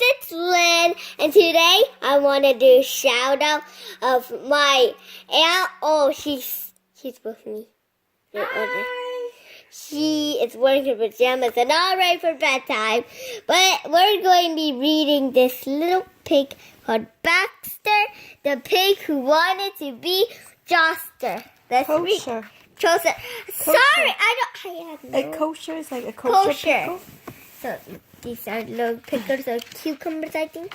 it's Lynn, and today I want to do a shout out of my aunt. Oh, she's with me. Hi. She is wearing her pajamas and all ready for bedtime. But we're going to be reading this little pig called Baxter, the pig who wanted to be Joster. Let's read. Kosher. Sorry, I have no. A kosher is like a kosher pickle? So these are little pickles of cucumbers, I think.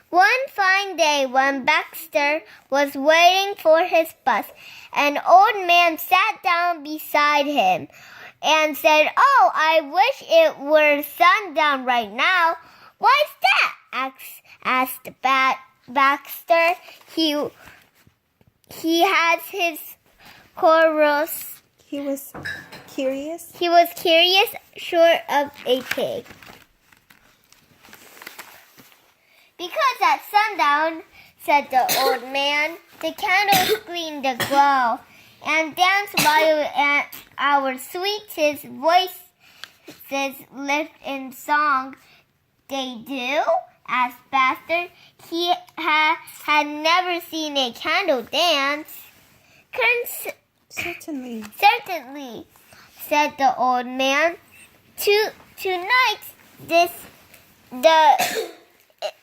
One fine day when Baxter was waiting for his bus, an old man sat down beside him and said, "Oh, I wish it were sundown right now." "Why's that?" asked Baxter. He has his chorus. He was curious. He was curious, short of a pig. "Because at sundown," said the old man, "the candles gleam the glow and dance while our sweetest voices lift in song." "They do?" asked Baxter. He had never seen a candle dance. Certainly, said the old man.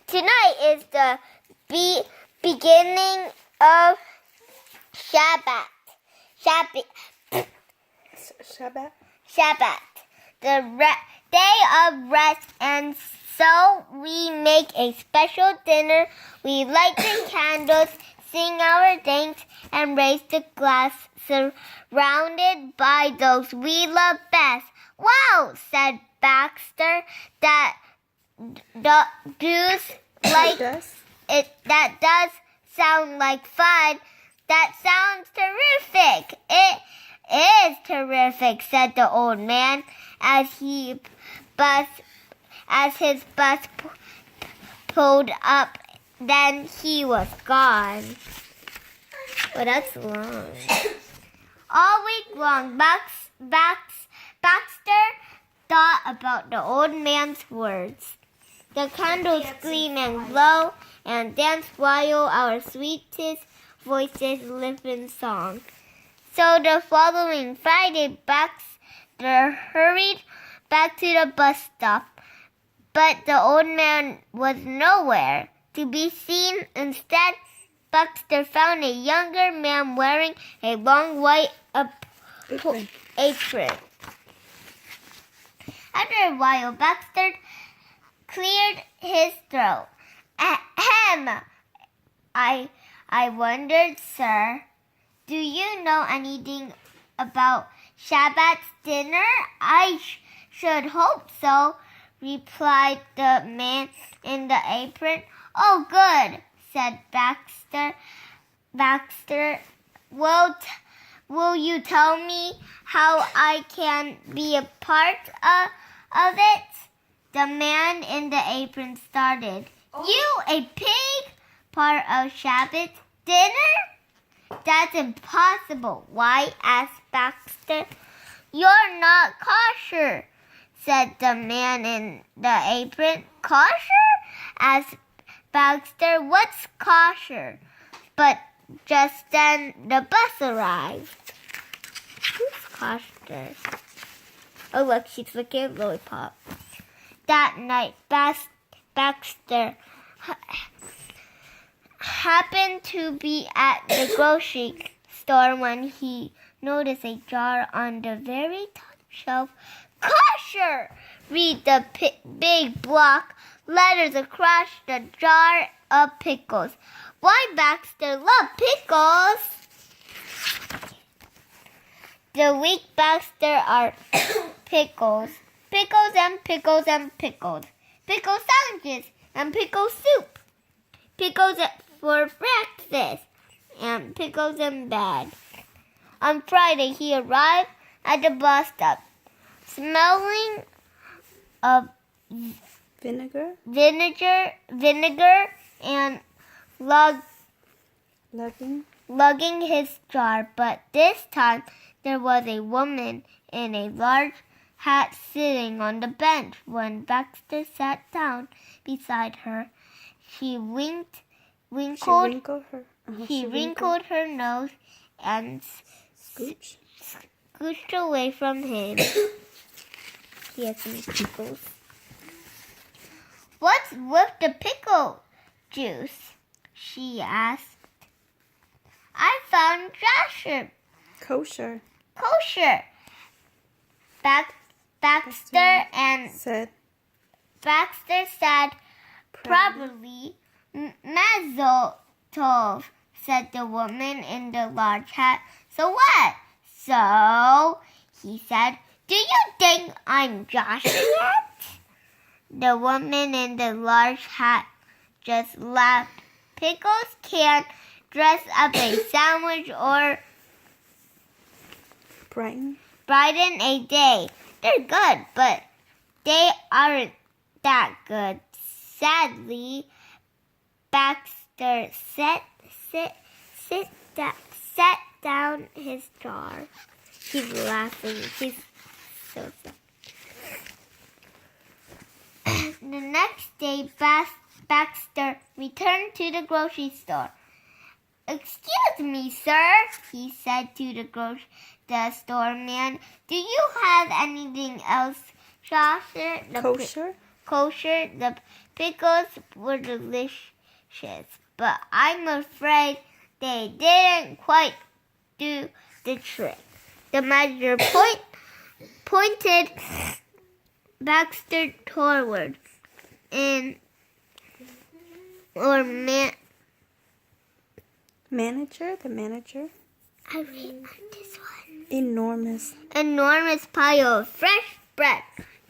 Tonight is the beginning of Shabbat, the day of rest, and so we make a special dinner. We light the candles, sing our thanks, and raise the glass, surrounded by those we love best." "Wow," said Baxter, "that does sound like fun. That sounds terrific." "It is terrific," said the old man as his bus pulled up. Then he was gone. Well, that's long. All week long, Baxter thought about the old man's words. The candles gleam and glow and dance while our sweetest voices live in song. So the following Friday, Baxter hurried back to the bus stop. But the old man was nowhere to be seen. Instead, Baxter found a younger man wearing a long white apron. After a while, Baxter cleared his throat. "Ahem! I wondered, sir, do you know anything about Shabbat's dinner?" "I should hope so," replied the man in the apron. "Oh, good," said Baxter. Will you tell me how I can be a part of it?" The man in the apron started. "You, a pig? Part of Shabbat's dinner? That's impossible." "Why?" asked Baxter. "You're not kosher," said the man in the apron. "Kosher?" asked Baxter. "What's kosher?" But just then the bus arrived. Who's kosher? Oh, look, she's looking at Lollipop. That night, Baxter happened to be at the grocery store when he noticed a jar on the very top shelf. "Kosher!" read the big block letters across the jar of pickles. Why, Baxter loved pickles. The week Baxter are pickles. Pickles and pickles and pickles. Pickle sandwiches and pickle soup. Pickles for breakfast and pickles in bed. On Friday, he arrived at the bus stop, smelling of vinegar and lugging his jar. But this time there was a woman in a large hat sitting on the bench. When Baxter sat down beside her, she wrinkled her nose and scooched away from him. He has some pickles. What's with the pickle juice? She asked. I found Kosher. Baxter said probably Mazel tov, said the woman in the large hat. So what? So, he said, do you think I'm Joshua yet? The woman in the large hat just laughed. Pickles can't dress up a sandwich or brighten a day. They're good, but they aren't that good. Sadly, Baxter set down his jar. He's laughing. He's so sad. The next day, Baxter returned to the grocery store. Excuse me, sir, he said to the store man. Do you have anything else, Kosher? Kosher. The pickles were delicious, but I'm afraid they didn't quite do the trick. The manager pointed Baxter toward The manager. I read on this one. Enormous Pile of fresh bread.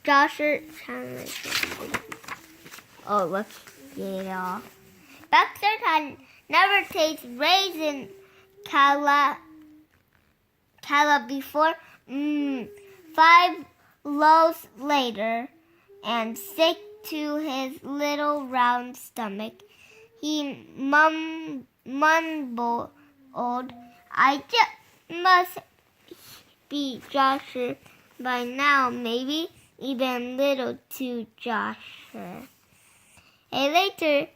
Joshua challenged. Oh, look it all. Baxter had never tasted raisin challah before. 5 loaves later, and sick to his little round stomach, he mumbled, I just must be Joshua by now, maybe even little too Joshua. Later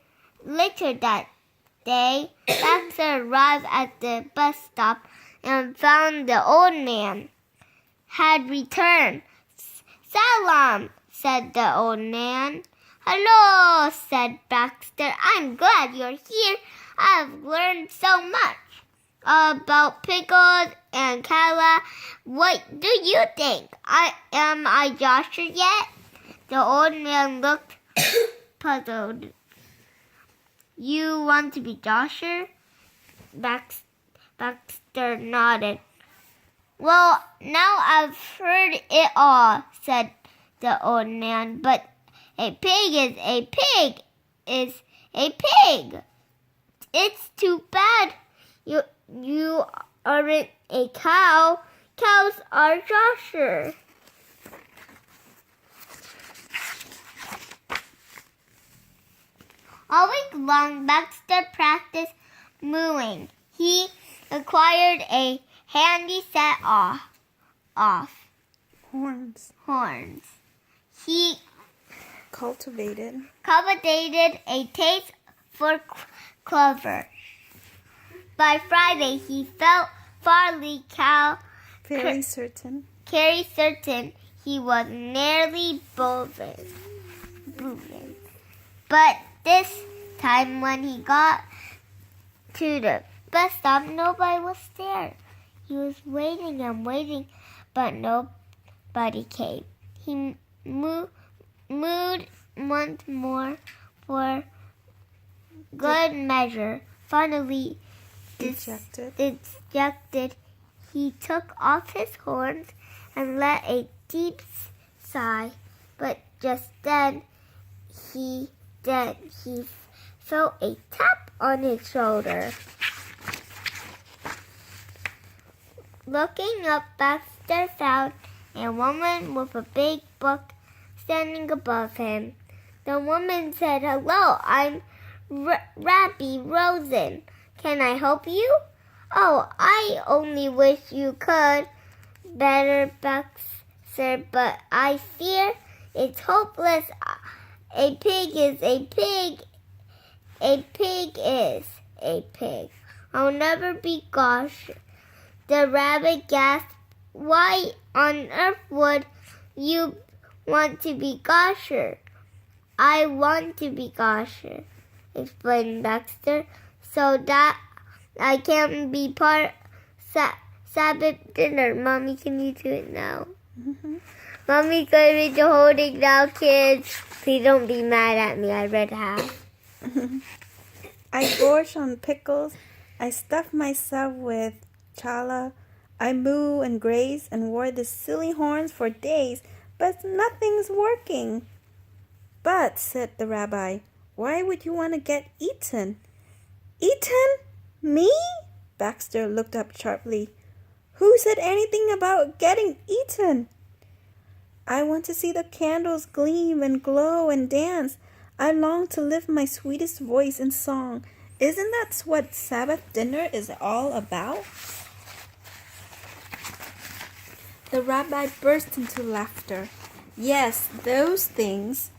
that day, Baxter arrived at the bus stop and found the old man had returned. Salam, said the old man. Hello, said Baxter. I'm glad you're here. I've learned so much about pickles and challah. What do you think? Am I Joshua yet? The old man looked puzzled. You want to be Joshua? Baxter nodded. Well, now I've heard it all, said the old man, but a pig is a pig is a pig. It's too bad you aren't a cow. Cows are Joshua. All week long, Baxter practiced mooing. He acquired a handy set of horns. He cultivated a taste for clover. By Friday, he felt fairly certain he was nearly moving. But this time when he got to the bus stop, nobody was there. He was waiting and waiting, but nobody came. He mooed once more for good measure. Finally, dejected, he took off his horns and let a deep sigh. But just then he felt a tap on his shoulder. Looking up, Baxter found a woman with a big book standing above him. The woman said, Hello, I'm Rabbi Rosen. Can I help you? Oh, I only wish you could. Better sir, but I fear it's hopeless. A pig is a pig. A pig is a pig. I'll never be kosher. The rabbit gasped. Why on earth would you want to be kosher? I want to be kosher, explained Baxter, so that I can be part Sabbath dinner. Mommy, can you do it now? Mm-hmm. Mommy's going to read the whole thing now, kids. Please don't be mad at me. I read half. I gorge on pickles. I stuff myself with challah. I moo and graze and wore the silly horns for days, but nothing's working. But, said the rabbi, why would you want to get eaten? Eaten? Me? Baxter looked up sharply. Who said anything about getting eaten? I want to see the candles gleam and glow and dance. I long to lift my sweetest voice in song. Isn't that what Sabbath dinner is all about? The rabbi burst into laughter. Yes, those things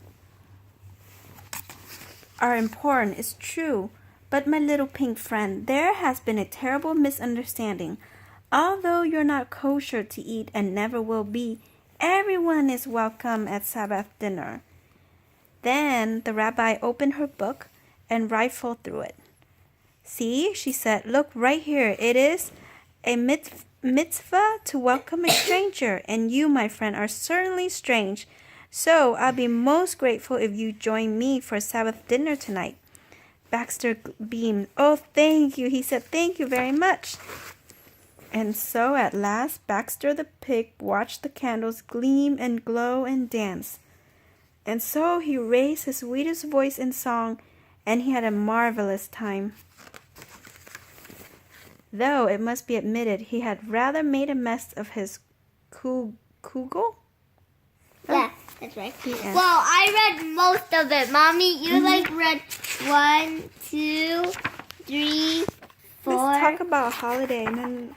are important, it's true. But my little pink friend, there has been a terrible misunderstanding. Although you're not kosher to eat and never will be, everyone is welcome at Sabbath dinner. Then the rabbi opened her book and rifled through it. See, she said, look right here. It is a mitzvah to welcome a stranger, and you, my friend, are certainly strange. So I'll be most grateful if you join me for Sabbath dinner tonight. Baxter beamed. Oh, thank you. He said, thank you very much. And so at last, Baxter the pig watched the candles gleam and glow and dance. And so he raised his sweetest voice in song, and he had a marvelous time. Though, it must be admitted, he had rather made a mess of his kugel. Yeah, that's right. Well, I read most of it. Mommy, you read 1, 2, 3, 4. Let's talk about holiday and then